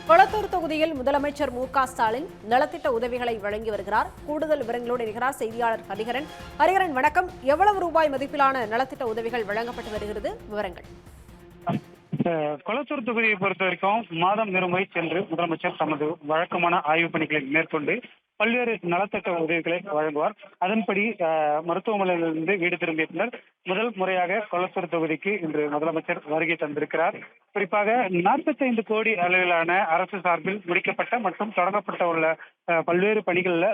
கொளத்தூர் தொகுதியில் முதலமைச்சர் மு.க.ஸ்டாலின் நலத்திட்ட உதவிகளை வழங்கி வருகிறார். கூடுதல் விவரங்களோடு இருக்கிறார் செய்தியாளர் ஹரிஹரன். ஹரிஹரன் வணக்கம். எவ்வளவு ரூபாய் மதிப்பிலான நலத்திட்ட உதவிகள் வழங்கப்பட்டு வருகிறது? விவரங்கள். கொளத்தூர் தொகுதியை பொறுத்த வரைக்கும் மாதம் இருமுறை சென்று முதலமைச்சர் தமது வழக்கமான ஆய்வுப் பணிகளை மேற்கொண்டு பல்வேறு நலத்திட்ட உதவிகளை வழங்குவார். அதன்படி மருத்துவமனையிலிருந்து வீடு திரும்பிய பின்னர் முதல் முறையாக கொளத்தூர் தொகுதிக்கு இன்று முதலமைச்சர் வருகை தந்திருக்கிறார். குறிப்பாக 45 கோடி அளவிலான அரசு சார்பில் முடிக்கப்பட்ட மற்றும் தொடங்கப்பட்ட உள்ள பல்வேறு பணிகள்ல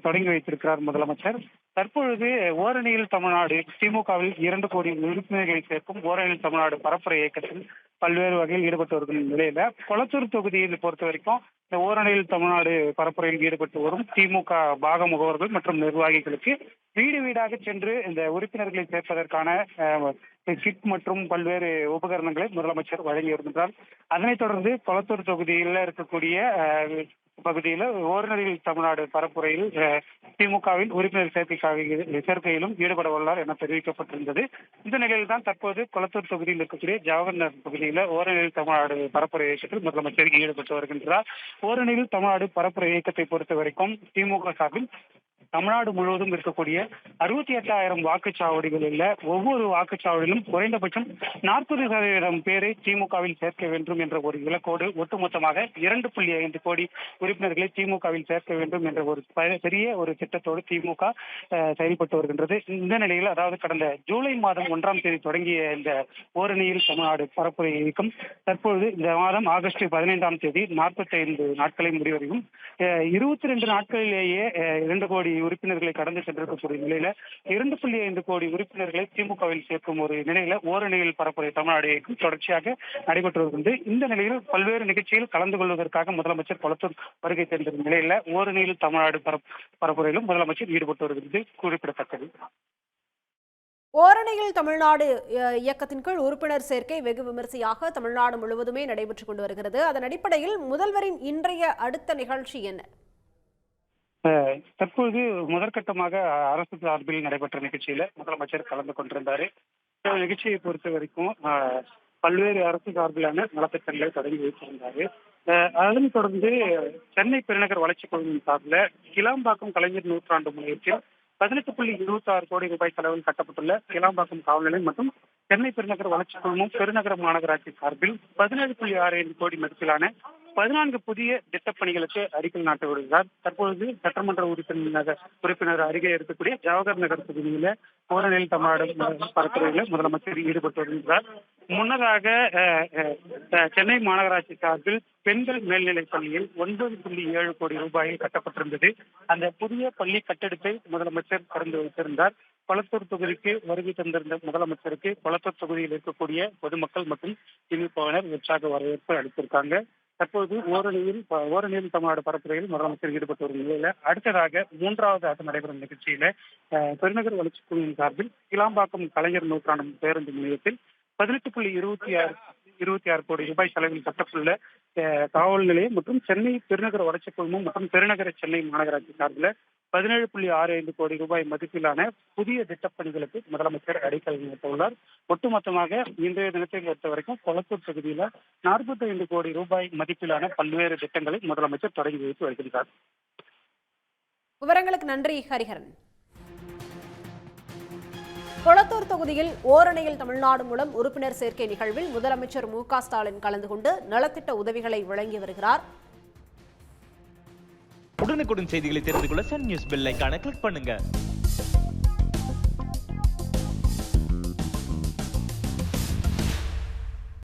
தொடங்கி வைத்திருக்கிறார் முதலமைச்சர். தற்பொழுது ஓரணியில் தமிழ்நாடு திமுகவில் 2 கோடி உறுப்பினர்களை சேர்க்கும் ஓரணியில் தமிழ்நாடு பரப்புரை இயக்கத்தில் பல்வேறு வகையில் ஈடுபட்டு வரும் நிலையில கொளத்தூர் தொகுதியில் பொறுத்த வரைக்கும் இந்த ஓரணியில் தமிழ்நாடு பரப்புரையில் ஈடுபட்டு வரும் திமுக பாக முகவர்கள் மற்றும் நிர்வாகிகளுக்கு வீடு வீடாக சென்று இந்த உறுப்பினர்களை சேர்ப்பதற்கான கிட் மற்றும் பல்வேறு உபகரணங்களை முதலமைச்சர் வழங்கி வருகின்றார். அதனைத் தொடர்ந்து கொளத்தூர் தொகுதியில் இருக்கக்கூடிய பகுதியில் ஓரினரில் தமிழ்நாடு பரப்புரையில் திமுகவின் உறுப்பினர் சேர்க்கையிலும் ஈடுபட உள்ளார் என தெரிவிக்கப்பட்டிருந்தது. இந்த நிலையில் தான் தற்போது கொளத்தூர் தொகுதியில் இருக்கக்கூடிய ஜவஹர் பகுதியில் ஓரினரில் தமிழ்நாடு பரப்புரை இயக்கத்தில் முதலமைச்சர் ஈடுபட்டு வருகின்றார். ஓரினரில் தமிழ்நாடு பரப்புரை இயக்கத்தை பொறுத்த வரைக்கும் திமுக சார்பில் தமிழ்நாடு முழுவதும் இருக்கக்கூடிய 68,000 வாக்குச்சாவடிகளில் ஒவ்வொரு வாக்குச்சாவடியிலும் குறைந்தபட்சம் 40% பேரை திமுகவில் சேர்க்க வேண்டும் என்ற ஒரு இலக்கோடு ஒட்டுமொத்தமாக 2.5 கோடி உறுப்பினர்களை திமுகவில் சேர்க்க வேண்டும் என்ற ஒரு பெரிய ஒரு திட்டத்தோடு திமுக செயல்பட்டு வருகின்றது. இந்த நிலையில் அதாவது கடந்த ஜூலை மாதம் 1ஆம் தேதி தொடங்கிய இந்த ஓரணியில் தமிழ்நாடு பரப்புரை இயக்கம் தற்பொழுது இந்த மாதம் ஆகஸ்ட் 15ஆம் தேதி 45 நாட்களை முடிவடையும். 22 நாட்களிலேயே 2 கோடி உறுப்பினர்களை கடந்து சென்றிருக்கக்கூடிய நிலையில 2.5 கோடி உறுப்பினர்களை திமுகவில் சேர்க்கும் ஒரு நிலையில ஓரணியில் பரப்புரை தமிழ்நாடு இயக்கம் தொடர்ச்சியாக நடைபெற்று வருகிறது. இந்த நிலையில் பல்வேறு நிகழ்ச்சியில் கலந்து கொள்வதற்காக முதலமைச்சர் கொளத்தூர் வருகை தந்திருந்த நிலையில ஓரணியில் தமிழ்நாடு பரப்புரையிலும் முதலமைச்சர் ஈடுபட்டு வருகிறது குறிப்பிடத்தக்கது. ஓரணியில் தமிழ்நாடு இயக்கத்தின் கீழ் உறுப்பினர் சேர்க்கை வெகு விமரிசையாக தமிழ்நாடு முழுவதுமே நடைபெற்றுக் கொண்டு வருகிறது. அதன் அடிப்படையில் முதல்வரின் இன்றைய அடுத்த நிகழ்ச்சி என்ன? தற்போது முதற்கட்டமாக அரசு சார்பில் நடைபெற்ற நிகழ்ச்சியில முதலமைச்சர் கலந்து கொண்டிருந்தாரு. இந்த நிகழ்ச்சியை பொறுத்த வரைக்கும் பல்வேறு அரசு சார்பிலான நலத்திட்டங்களை தொடங்கி வைத்திருந்தாரு. அதனைத் தொடர்ந்து சென்னை பெருநகர் வளர்ச்சிக் குழுவின் சார்பில் கிளாம்பாக்கம் கலைஞர் நூற்றாண்டு முனையத்தில் 18.26 கோடி ரூபாய் செலவில் கட்டப்பட்டுள்ள கிளாம்பாக்கம் காவல் நிலையம் மற்றும் சென்னை பெருநகர் வளர்ச்சிக் குழுமம் பெருநகர மாநகராட்சி சார்பில் 17.65 கோடி மதிப்பிலான 14 புதிய திட்டப்பணிகளுக்கு அடிக்கல் நாட்ட வருகிறார். தற்பொழுது சட்டமன்ற உறுப்பினர் அருகே இருக்கக்கூடிய ஜவஹர் நகர் பகுதியில ஓரணியில் தமிழ்நாடு பரப்புரையில முதலமைச்சர் ஈடுபட்டு வருகிறார். முன்னதாக சென்னை மாநகராட்சி சார்பில் பெண்கள் மேல்நிலைப் பள்ளியில் 9.7 கோடி ரூபாயில் கட்டப்பட்டிருந்தது. அந்த புதிய பள்ளி கட்டடத்தை முதலமைச்சர் திறந்து வைத்திருந்தார். கொளத்தூர் தொகுதிக்கு வருகை தந்திருந்த முதலமைச்சருக்கு கொளத்தூர் தொகுதியில் இருக்கக்கூடிய பொதுமக்கள் மற்றும் திமுகவினர் உற்சாக வரவேற்பு அளித்திருக்காங்க. தற்போது ஓரணியில் தமிழ்நாடு பரப்புரையில் முதலமைச்சர் ஈடுபட்டு வரும் நிலையில அடுத்ததாக 3வது நடைபெறும் நிகழ்ச்சியில பெருநகர் வளர்ச்சிக் குழுவின் சார்பில் கிளாம்பாக்கம் கலைஞர் நூற்றாண்டு பேருந்து நிலையத்தில் 18.26 கோடி ரூபாய் செலவில் கட்டப்பட்டுள்ள காவல் நிலையம் மற்றும் சென்னை பெருநகர வளர்ச்சிக் குழுமம் மற்றும் பெருநகர சென்னை மாநகராட்சி சார்பில் 17.65 கோடி ரூபாய் மதிப்பிலான புதிய திட்டப்பணிகளுக்கு முதலமைச்சர் அடிக்கல் நாட்டியுள்ளார். ஒட்டுமொத்தமாக இன்றைய தினத்தை பொறுத்த வரைக்கும் கொளத்தூர் தொகுதியில 45 கோடி ரூபாய் மதிப்பிலான பல்வேறு திட்டங்களை முதலமைச்சர் தொடங்கி வைத்து வருகிறார். விவரங்களுக்கு நன்றி ஹரிஹரன். கொளத்தூர் தொகுதியில் ஓரணியில் தமிழ்நாடு மூலம் உறுப்பினர் சேர்க்கை நிகழ்வில் முதலமைச்சர் மு.க.ஸ்டாலின் கலந்து கொண்டு நலத்திட்ட உதவிகளை வழங்கி வருகிறார். உடனுக்குடன் செய்திகளை தெரிந்து கொள்ள சன் நியூஸ் பெல் ஐகானை கிளிக் பண்ணுங்க.